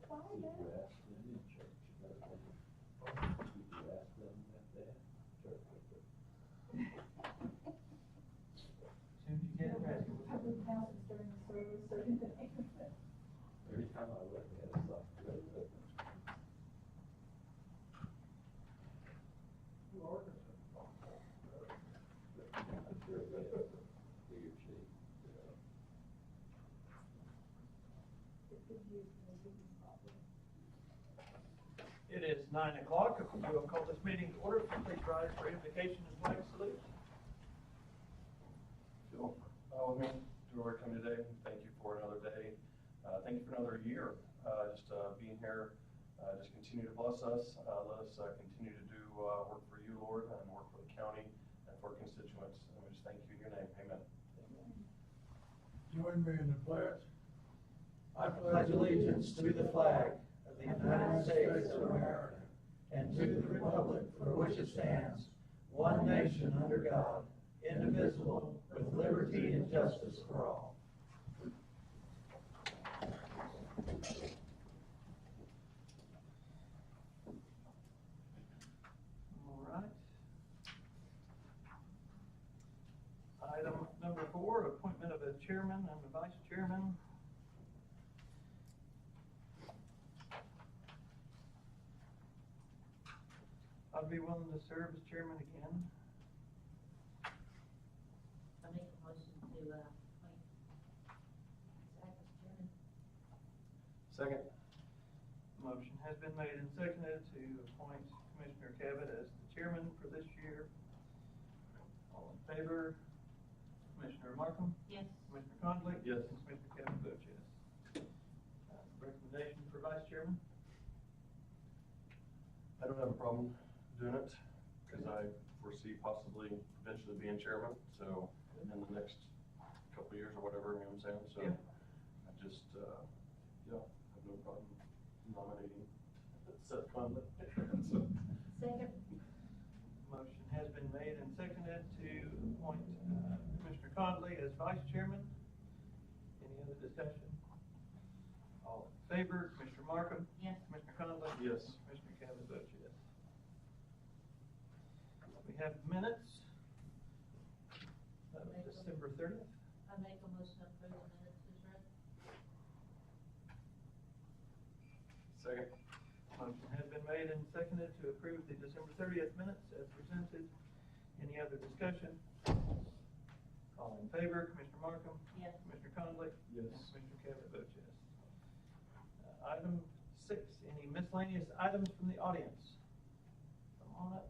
Did you ask them in church about that? Did you ask them about that? Church. As soon as you get it ready. Public announcements during the service or anything. Every time I look at it, it's like, really? Who orders it? I'm sure it is. He or she, It could use the reading problem. It is 9 o'clock. We will call this meeting to order. Please rise for invocation and flag salute. Phil, with me to our come today. Thank you for another day. Thank you for another year. Just being here. Just continue to bless us. Let us continue to do work for you, Lord, and work for the county and for constituents. And we just thank you in your name. Amen. Join me in the pledge. I pledge allegiance to the flag of the United States of America and to the republic for which it stands, one nation under God, indivisible, with liberty and justice for all. All right. Item number 4, appointment of a chairman and a vice chairman. I'd be willing to serve as chairman again. I make a motion to appoint Zach as chairman. Second. Motion has been made and seconded to appoint Commissioner Cabot as the chairman for this year. All in favor? Commissioner Markham? Yes. Commissioner Conley? Yes. And Commissioner Cabot votes yes. Recommendation for vice chairman? I don't have a problem doing it because I foresee possibly eventually being chairman. So in the next couple of years or whatever, you know what I'm saying? So Yeah. I just, yeah, have no problem nominating Seth Conley. So, Second. Motion has been made and seconded to appoint Commissioner Conley as vice chairman. Any other discussion? All in favor? Commissioner Markham? Yes. Commissioner Conley? Yes. Commissioner Cabot votes yes. We have minutes of December 30th. I make a motion to approve the minutes as read. Second. Motion has been made and seconded to approve the December 30th minutes as presented. Any other discussion? All in favor? Commissioner Markham? Yes. Commissioner Conley? Yes. And Commissioner Cabot votes yes. Item 6, any miscellaneous items from the audience? Come on up.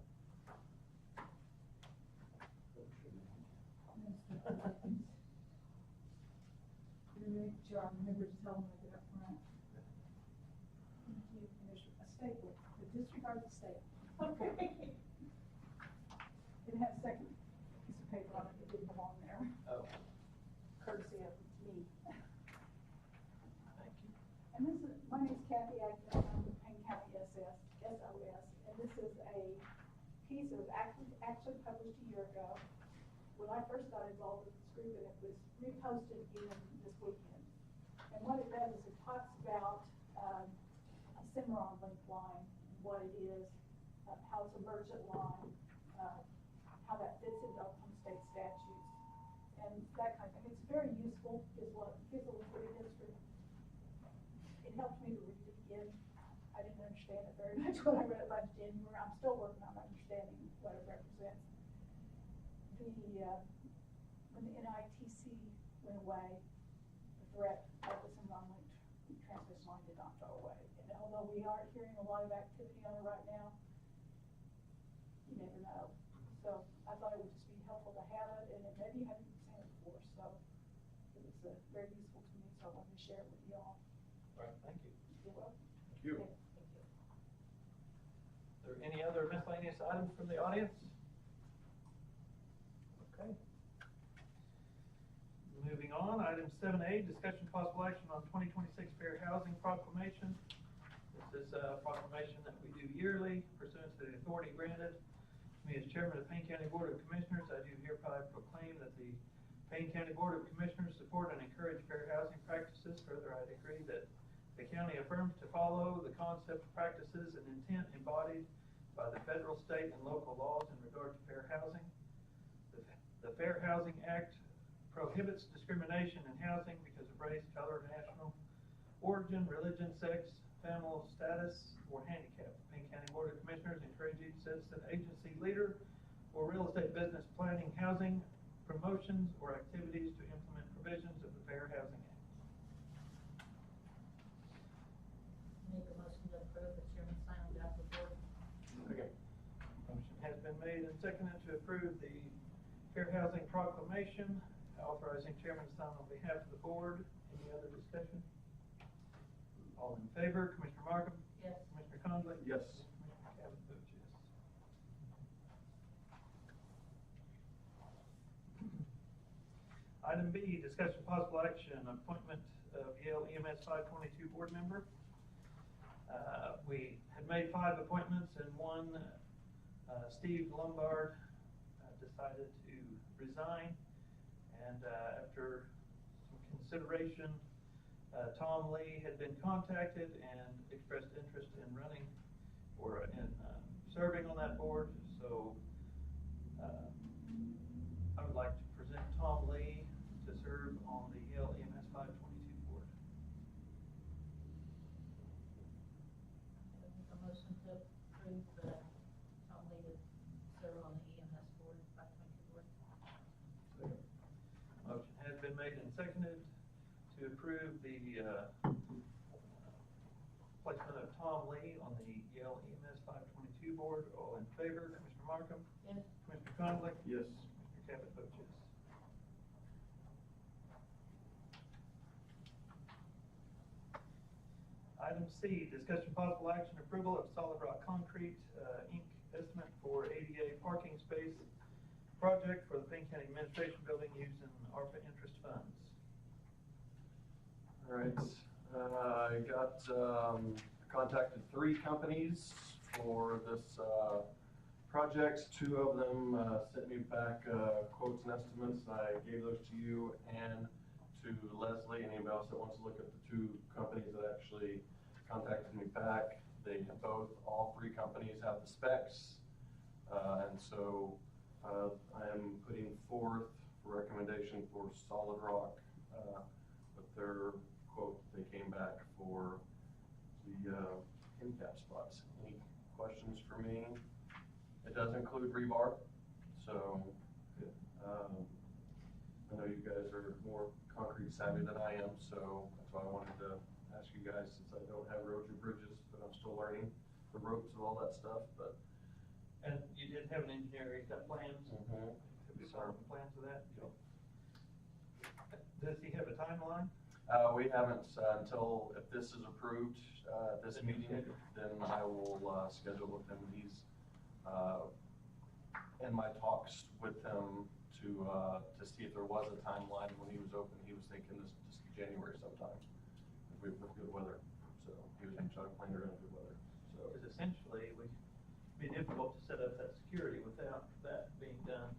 Make sure I remember to tell them I get up front. Thank you. And there's a staple, but disregard the staple. Okay. It has a second piece of paper on it that didn't belong there, Oh, courtesy of me. thank you. And this is, my name's Kathy, I'm with Payne County SOS, and this is a piece that was actually published a year ago. When I first got involved with this group, and it was reposted again this weekend. And what it does is it talks about a Cimarron link line, what it is, how it's a merchant line, how that fits into Oklahoma state statutes, and that kind of thing. It's very useful, is what gives a liquidity history. It helped me to read it again. I didn't understand it very much when I read it last January. I'm still working on understanding what it represents. When the NITC went away, the threat of the Cimarron link transmission line did not go away. And although we are hearing a lot of activity on it right now, you never know. So I thought it would just be helpful to have it, and it maybe you haven't seen it before, so it was very useful to me, so I wanted to share it with you all. All right, thank you. You're welcome. Thank you. Okay, thank you. Are there any other miscellaneous items from the audience? Okay. Moving on, item 7A, discussion possible action on 2026 Fair Housing Proclamation. This is a proclamation that we do yearly pursuant to the authority granted to me as chairman of the Payne County Board of Commissioners. I do hereby proclaim that the Payne County Board of Commissioners support and encourage fair housing practices. Further, I decree that The county affirms to follow the concepts, practices, and intent embodied by the federal, state, and local laws in regard to fair housing. The Fair Housing Act prohibits discrimination in housing because of race, color, national origin, religion, sex, family status, or handicap. Payne County Board of Commissioners encourage each citizen, agency, leader, or real estate business planning housing promotions or activities to implement provisions of the Fair Housing Act. Make a motion to approve the chairman sign on behalf of the board. Okay. Motion has been made and seconded to approve the Fair Housing Proclamation, authorizing chairman to sign on behalf of the board. Any other discussion? All in favor, Commissioner Markham? Yes. Commissioner Conley? Yes. Commissioner Cavanaugh votes yes. Item B, discussion possible action, appointment of Yale EMS 522 board member. We had made 5 appointments and one, Steve Lombard, decided to resign. And after some consideration, Tom Lee had been contacted and expressed interest in running or in serving on that board. So I would like to present Tom Lee to serve on the Yale EMS 522 board. Make a motion to approve Tom Lee to serve on the EMS board, 522 board. Motion has been made and seconded to approve the placement of Tom Lee on the Yale EMS 522 board. All in favor, Commissioner Markham? Yes. Commissioner Conley? Yes. Commissioner Cavanaugh votes yes. Item C, discussion possible action approval of Solid Rock Concrete, Inc. estimate for ADA parking space project for the Payne County Administration Building using ARPA interest funds. All right, I got, contacted 3 companies for this, project. 2 of them, sent me back, quotes and estimates. I gave those to you and to Leslie, and anybody else that wants to look at the 2 companies that actually contacted me back. They both, all 3 companies have the specs, and so, I am putting forth for recommendation for Solid Rock, with their quote. They came back for the handicap spots. Any questions for me? It does include rebar, so I know you guys are more concrete savvy than I am, so that's why I wanted to ask you guys, since I don't have roads or bridges, but I'm still learning the ropes of all that stuff. But And you did have an engineer, he's got plans? Mhm. Have you started the plans of that? Does he have a timeline? We haven't, until, if this is approved, this meeting, then I will, schedule with him. He's, in my talks with him to see if there was a timeline. When he was open, he was thinking this January sometime, if we with good weather. So he was trying to plan around good weather, so. Because essentially, it would be difficult to set up that security without that being done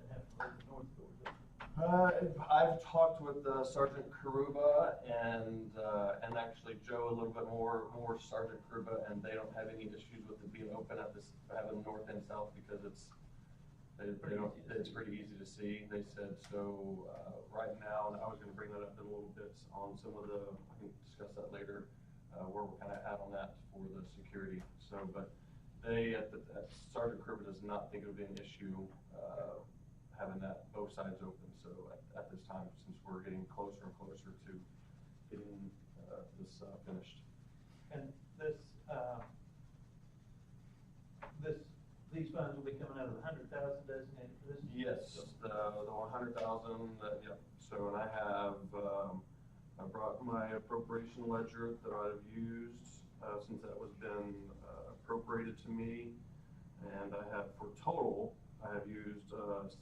and have to leave the north doors open. I've talked with Sergeant Karuba and actually Joe a little bit more Sergeant Karuba, and they don't have any issues with it being open at this, having north and south, because it's pretty easy to see. They said so. Right now, and I was going to bring that up in a little bit on some of the, I can discuss that later, where we're kind of at on that for the security. So, but they Sergeant Karuba does not think it would be an issue having that both sides open. So at this time, since we're getting closer and closer to getting this finished. And these funds will be coming out of the 100,000 designated for this? Yes, the 100,000, yep. So, and I have, I brought my appropriation ledger that I've used, since that was been appropriated to me. And I have, for total, I have used,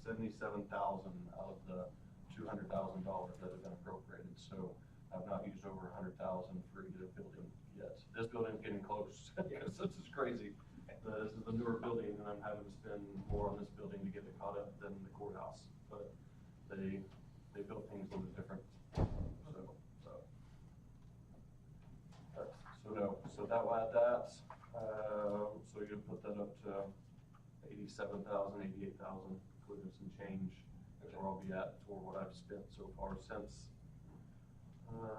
77,000 out of the $200,000 that have been appropriated. So I've not used over 100,000 for either building yet. This building's getting close, because this is crazy. This is the newer building, and I'm having to spend more on this building to get it caught up than the courthouse. But they built things a little different. So So that will add that, so you're gonna put that up to 87,000, 88,000, including some change. That's where I'll be at for what I've spent so far since,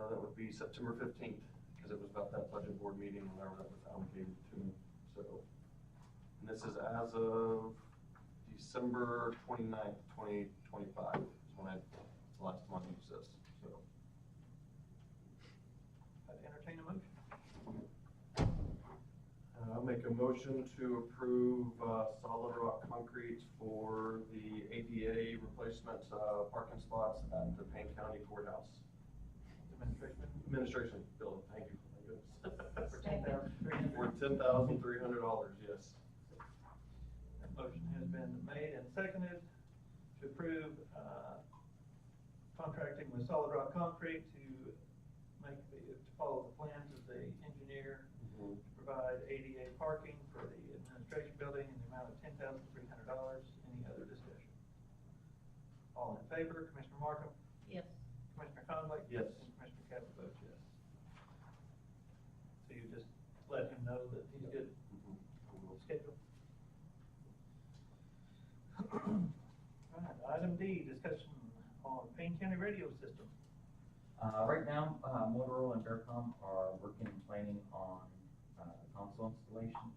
that would be September 15th, because it was about that budget board meeting whenever that was allocated to me, so. And this is as of December 29th, 2025, is when the last month used this, so. I'd entertain a motion. I'll make a motion to approve, solid rock concrete for the ADA replacement, parking spots at the Payne County Courthouse. Administration building, thank you, my goodness. For $10,300. For $10,300, yes. That motion has been made and seconded to approve, contracting with Solid Rock Concrete to follow the plans of the engineer to provide ADA parking for the administration building in the amount of $10,300. Any other discussion? All in favor, Commissioner Markham? Yes. Commissioner Conley? Yes. And Commissioner Cabot votes yes. So you just let him know that he's good with the schedule? All right, item D, discussion on Payne County radio system. Right now, Motorola and Bearcom are working and planning on console installations.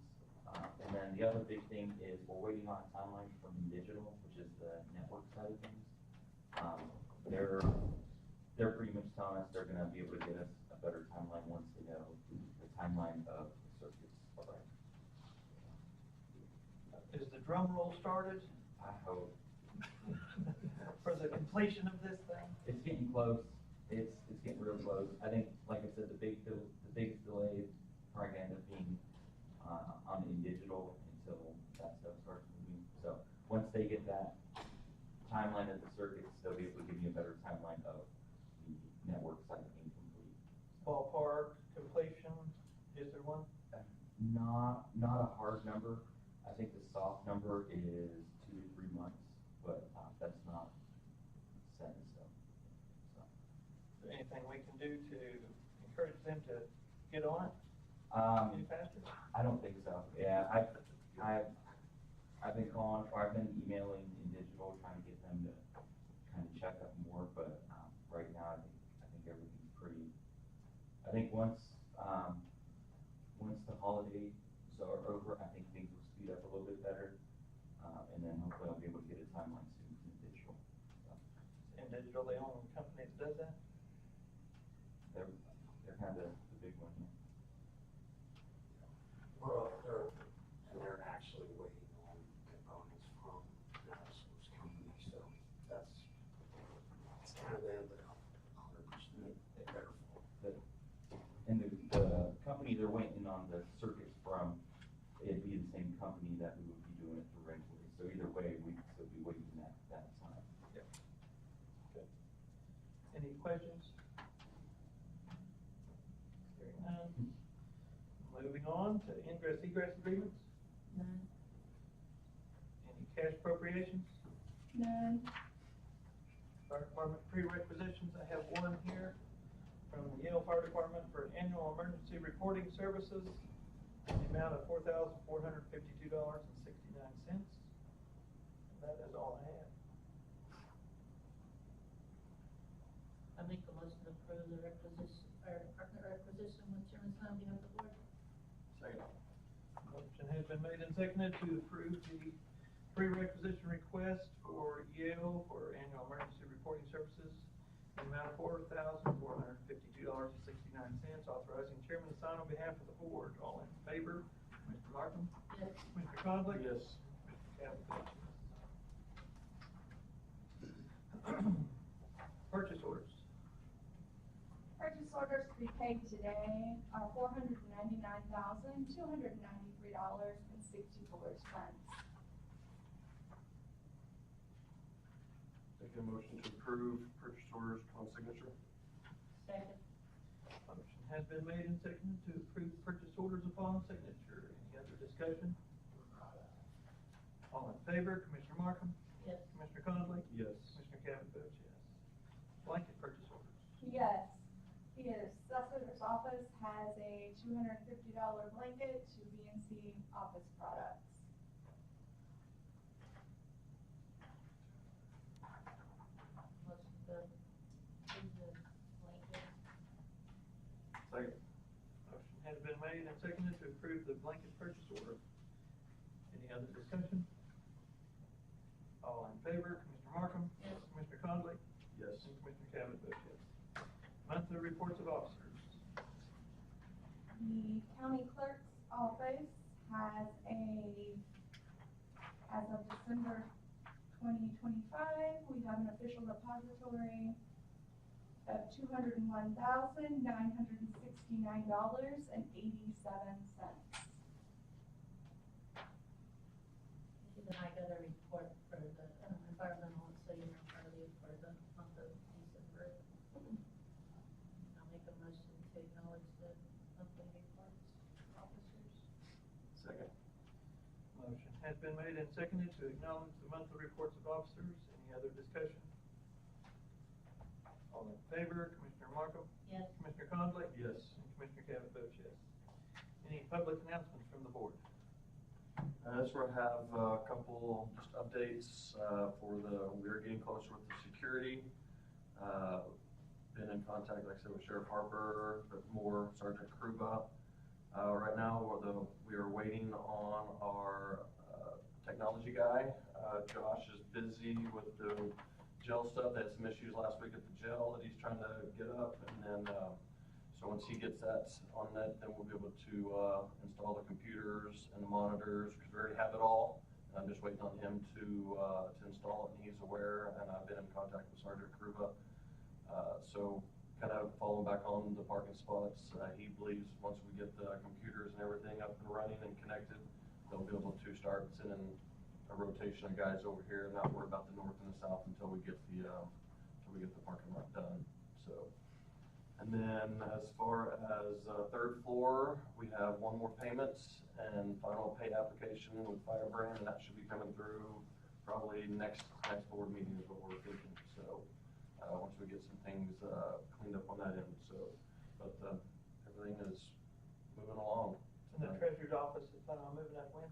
And then the other big thing is we're waiting on a timeline from Digital, which is the network side of things. They're pretty much telling us they're gonna be able to get us a better timeline once they know the timeline of the circuits. Is the drum roll started I hope. for the completion of this thing? It's getting close. It's getting real close. I think, like I said, the biggest delay is probably gonna end up being on in Digital until that stuff starts moving. So once they get that timeline of the circuits, they'll be able to give you a better timeline of the network side being complete. Ballpark completion, is there one? Not a hard number. I think the soft number is 2 to 3 months, but that's not set in stone. So. Is there anything we can do to encourage them to get on it any faster? I don't think so. Yeah, I've been calling, or I've been emailing in Digital, trying to get them to kind of check up more, but right now I think everything's pretty. I think once the holidays are over, I think things will speed up a little bit better, and then hopefully I'll be able to get a timeline soon in Digital. So. In Digital, the only company that does that? They're kind of the big one here. Well, they're actually waiting on components from the source company, so it's kind of them, but 100% their fault. And the company they're waiting on the circuits from, it'd be the same company that we would be doing it for rental. So either way, we'd still be waiting that time. Yeah. Okay. Any questions? Hearing none. Moving on to ingress egress agreements. None. Any cash appropriations? None. Fire Department prerequisitions, I have one here from the Yale Fire Department for annual emergency reporting services in the amount of $4,452.69. That is all I have. I make a motion to approve the requisition with Chairman Sloan on behalf of the board. Second. Motion has been made and seconded to approve the prerequisition request for Yale for annual emergency reporting services in the amount of $4,452.69, authorizing chairman to sign on behalf of the board. All in favor? Mr. Markham? Yes. Mr. Conley? Yes. Mr. Cabot? Purchase orders. Purchase orders to be paid today are $499,293.64. Make a motion to approve purchase orders upon signature. Second. Motion has been made and seconded to approve purchase orders upon signature. Any other discussion? All in favor, Commissioner Markham? Yes. Commissioner Conley? Yes. Commissioner Cabot votes yes. Blanket purchase orders. Yes. The assessor's office has a $250 blanket to BNC office products. Motion to approve the blanket. Second. Motion has been made and seconded to approve the blanket purchase order. Any other discussion? All in favor, Commissioner Markham? Yes. Commissioner Conley? Yes. And Commissioner Cavanaugh votes yes. Monthly reports of officers. The county clerk's office has as of December 2025, we have an official depository of $201,969.87. Then I got a report for the environmental, so you're part of the, for the month of December. I'll make a motion to acknowledge the monthly reports of officers. Second. Motion has been made and seconded to acknowledge the monthly reports of officers. Any other discussion? All in favor, Commissioner Markham? Yes. Commissioner Conley? Yes. And Commissioner Cavanaugh votes yes. Any public announcements from the board? I just want to have a couple just updates we're getting closer with the security. Been in contact, like I said, with Sheriff Harper, but more Sergeant Kruba. Right now, we are waiting on our technology guy. Josh is busy with the jail stuff. They had some issues last week at the jail that he's trying to get up, and then so once he gets that on net, then we'll be able to install the computers and the monitors, because we already have it all. And I'm just waiting on him to install it, and he's aware, and I've been in contact with Sergeant Kruba. So kind of falling back on the parking spots. He believes once we get the computers and everything up and running and connected, they'll be able to start sending a rotation of guys over here and not worry about the north and the south until we get the parking lot done. So. And then as far as third floor, we have one more payment and final pay application with Firebrand, and that should be coming through probably next board meeting is what we're thinking. So once we get some things cleaned up on that end. So, but everything is moving along. And the treasurer's office is planning on moving that when?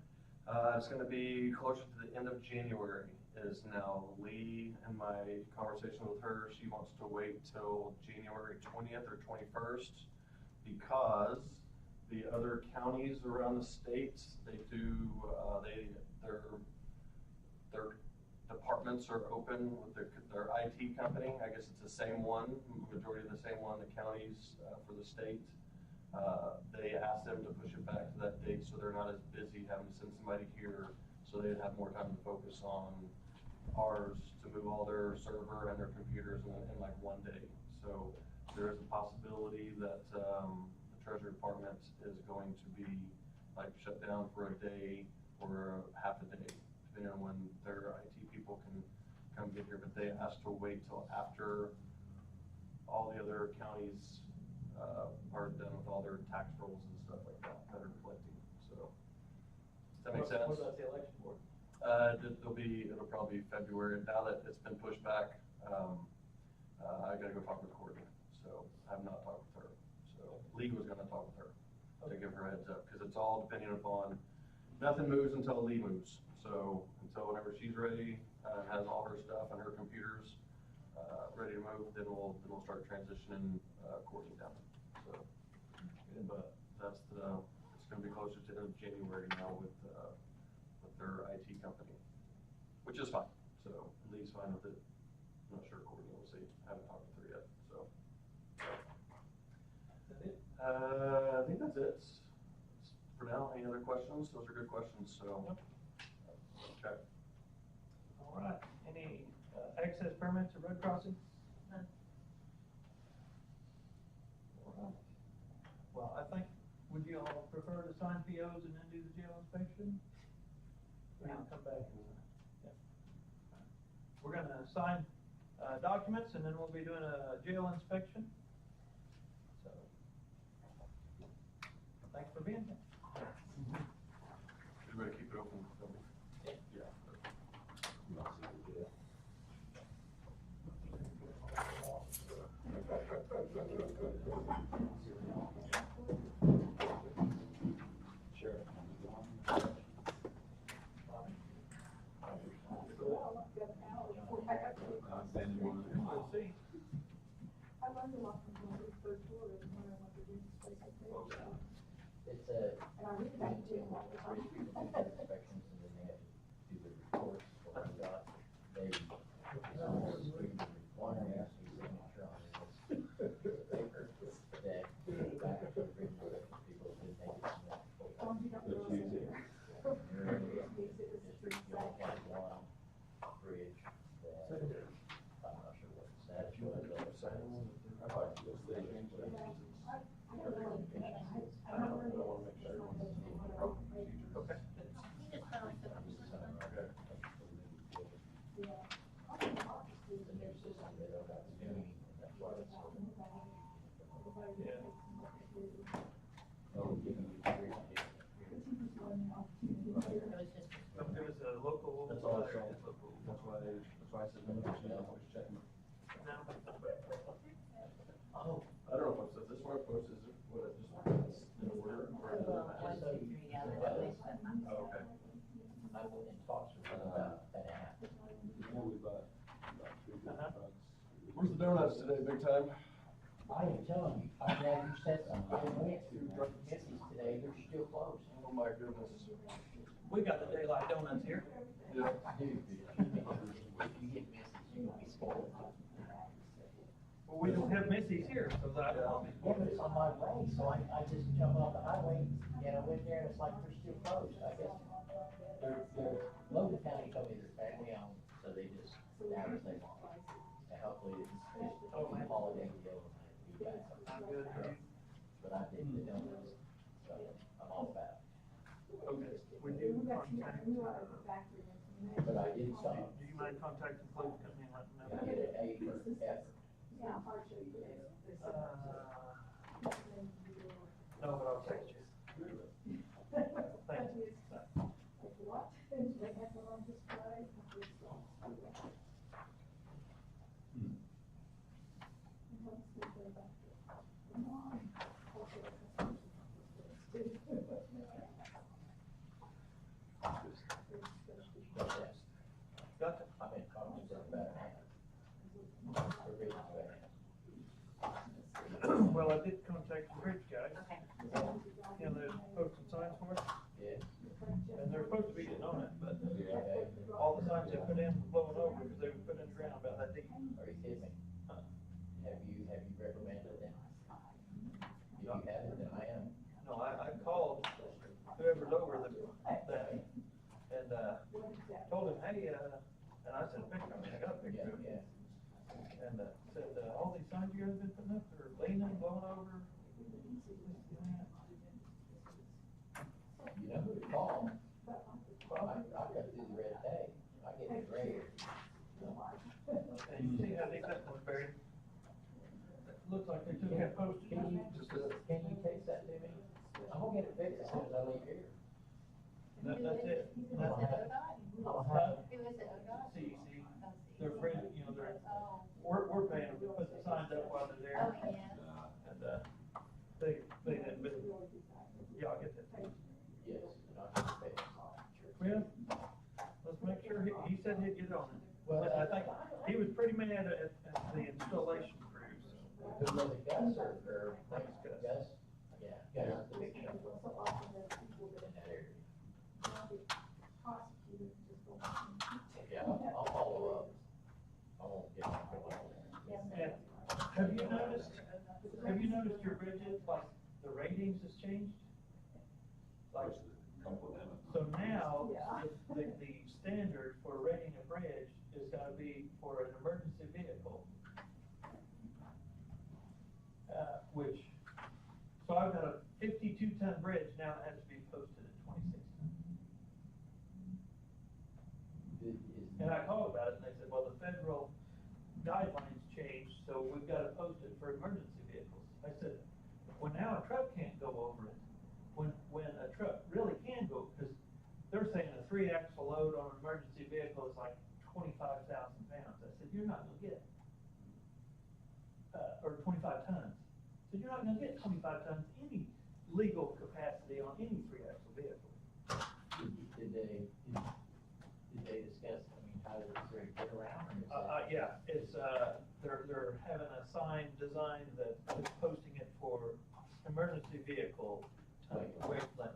It's going to be closer to the end of January. Is now Lee, and my conversation with her, she wants to wait till January 20th or 21st because the other counties around the states, they do, their departments are open with their IT company. I guess it's the same one, majority of the same one, the counties for the state. They asked them to push it back to that date so they're not as busy having to send somebody here, so they'd have more time to focus on ours to move all their server and their computers in like one day. So there is a possibility that the Treasury Department is going to be like shut down for a day or half a day, depending on when their IT people can come get here. But they asked to wait till after all the other counties are done with all their tax rolls and stuff like that are collecting. So does that make sense? What about the election board? It'll probably be February. Now that it's been pushed back, I gotta go talk with Courtney. So I have not talked with her. So Lee was gonna talk with her to give her a heads up, because it's all depending upon, nothing moves until Lee moves. So until whenever she's ready, has all her stuff and her computers ready to move, then we'll start transitioning Courtney down. So, but that's it's gonna be closer to the end of January now with their IT company, which is fine. So Lee's fine with it. I'm not sure Courtney, we'll see. I haven't talked with her yet. So Is that it? I think that's it for now. Any other questions? Those are good questions. So okay. All right. Any access permits or road crossings? None. All right. Well, I think, would you all prefer to sign POs and then do the jail inspection? Or you come back? Yeah. We're gonna sign documents, and then we'll be doing a jail inspection. So, thanks for being here. Everybody keep it open. Yeah. Yeah. You want to see the jail? Sure. Let's see. I learned a lot from going to the third floor and when I went to do the space up there. It's a, And I read back to them all the time. inspections and then they have to do the reports for what we got. They, it's almost requiring us to signature on this paper that back to the original people didn't make it from that. You don't Which realize you it. do. Makes it a street You only side. had one bridge that, I'm not sure what the status was. I thought it was the Okay. You just found something. It's a new system, they don't have to do anything, that's why it's so. Yeah. Oh, give me the bridge. It was just. It was a local. That's all I saw. Local. That's why I said, no, I was checking. No. Oh. I don't know if it's this where it posts, is it, what it just, in order, or is it? Well, 1, 2, 3, yeah, that's what I meant. Oh, okay. I went in talks with them about that app. Where's the donuts today, big time? I am telling you, I'm glad you said something. I went to Missy's today, they're still closed. Oh, my goodness. We got the daylight donuts here. Yeah. Dude, if you get Missy's, you're gonna be spoiled. Well, we don't have Missy's here, so that. Yeah, but it's on my way, so I just jump off the highway, and I went there, and it's like they're still closed, I guess. Logan County told me they're family owned, so they just, now it's like, and hopefully it's the holiday deal, and be back. I'm good. But I did the donuts, so I'm all about it. Okay. We do contact, But I did stop, do you mind contacting police company and letting them and know? get an A for effort. Yeah, I'll show you this. No, but I'll text you. Thank you. What? They have one on display. Gotcha. I've been talking to them about that. The bridge is bad. Well, I did contact the bridge guys. Okay. You know, they're posting signs for us, Yeah. and they're supposed to be getting on it, but Okay. all the signs they put in were blowing over because they were put in the ground about that deep. Are you kidding me? Have you reprimanded them? If you haven't, then I am. No, I called whoever's over that, and, told him, hey, and I sent a picture, I mean, I got a picture of it. Yeah. And, said, all these signs you guys have been putting up, they're leaning, blowing over. You know who to call? I got through the red tape. I get the gray. And you see how these that one's buried? Looks like they took that postage. Can you text that to me? I'm gonna get it fixed as soon as I leave here. That's it. Who is it, That's ODOT? I'll have, Who is it, ODOT? CEC. Oh, They're CEC. afraid, you know, Oh, we're paying them to put the signs up while they're there. oh, yeah. And, they didn't, but, yeah, I'll get that. yes, and I'll get it fixed. Well, let's make sure, he said he'd get on it. Well, But I think he was pretty mad at the installation crews. Who was it, Gus or? Thanks, Gus. Gus? Yeah, Gus is the big shot in that area. Yeah, I'll follow up. I won't get my And have you noticed your bridges, like, the ratings has changed? Like, so now, the standard for rating a bridge is gonna be for an emergency vehicle. Which, so I've got a 52-ton bridge, now it has to be posted at 26 ton. And I called about it, and they said, well, the federal guidelines changed, so we've got to post it for emergency vehicles. I said, well, now a truck can't go over it, when a truck really can go, because they're saying a 3-axle load on an emergency vehicle is like 25,000 pounds. I said, you're not gonna get it. Or 25 tons. So you're not gonna get 25 tons any legal capacity on any three-axle vehicle. Did they discuss, I mean, how does it get around, or is that? Yeah, it's, they're having a sign designed that is posting it for emergency vehicle weight limit.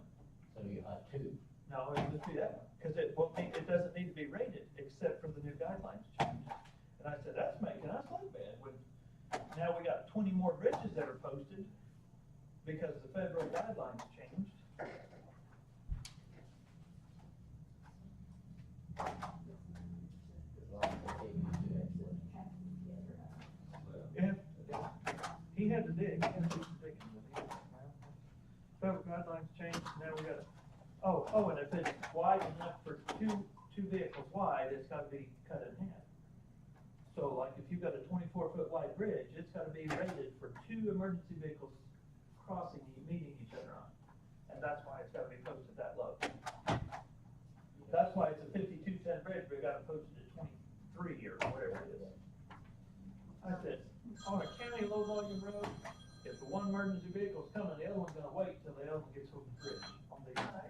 So you have two. No, it just do that, because it won't need, it doesn't need to be rated, except for the new guidelines change. And I said, that's making us look bad, when, now we got 20 more bridges that are posted, because the federal guidelines changed. As long as they gave you two extra. Yeah, he had to dig, he had to do some digging, but federal guidelines changed, now we gotta, and if it's wide enough for two vehicles wide, it's gotta be cut in half. So like if you've got a 24-foot wide bridge, it's gotta be rated for two emergency vehicles crossing, meeting each other on. And that's why it's gotta be posted that low. That's why it's a 52-ton bridge, but we gotta post it at 23 or whatever it is. I said, on a county low volume road, if the one emergency vehicle's coming, the other one's gonna wait till the other one gets over the bridge. On the, yeah.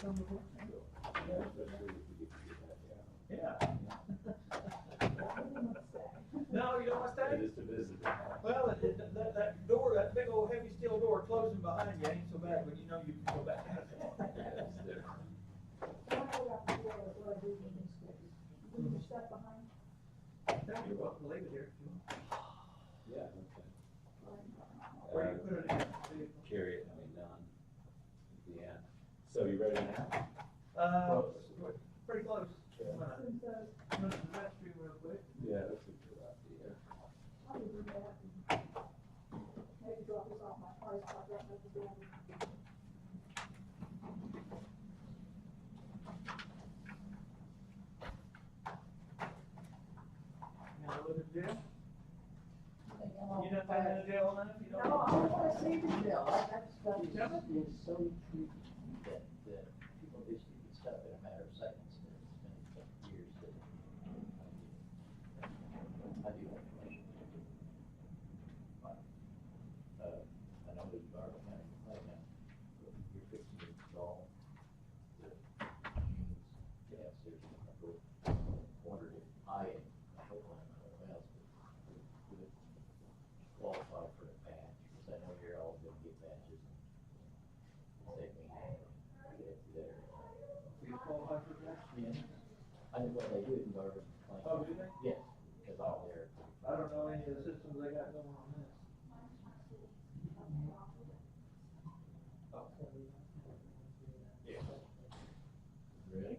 Yeah. No, you don't want to stay? It is to visit. Well, that door, that big old heavy steel door closing behind you ain't so bad, but you know you can go back out there. Yeah, it's different. Leave your stuff behind. You're welcome to leave it here if you want. Yeah, okay. Where you put it in. Carry it, I mean, done. Yeah. So you ready now? Pretty close. Yeah. Since, I'm gonna the restroom real quick. Yeah, that's a good idea. I'll do that. Maybe drop this off my car, so I drop it at the door. You wanna look at the jail? Think I'm You on done been in the jail enough? You don't? No, I don't wanna see the bill, that stuff is Yeah. so tricky that people do stupid stuff in a matter of seconds, and it's been years that I do have a question. I know that you are kind of complaining now, but you're fixing to install the machines downstairs in the court. Wondered if I hope I'm not else, but would qualify for a badge, because I know you're all gonna get badges and save me having to get there. Do you qualify for that? Yeah. I know what they do in Garvin. Oh, do they? Yes, because all their. I don't know any of the systems they got going on this. Yeah. Really?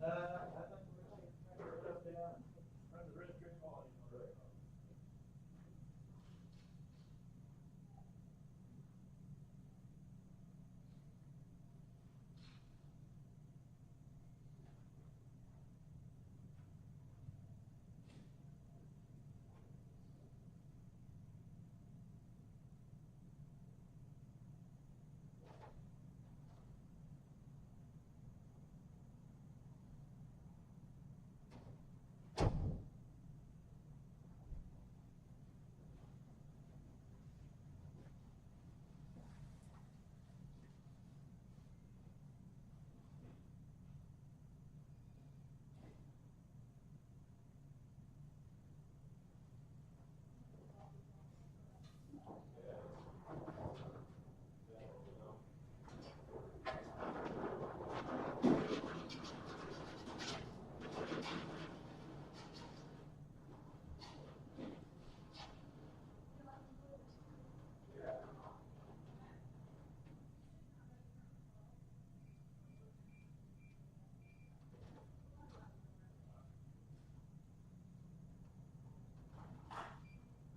I think we're gonna take our stuff down, run the restroom on, right?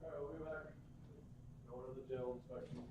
All right, we'll be back. Going to the jail inspection.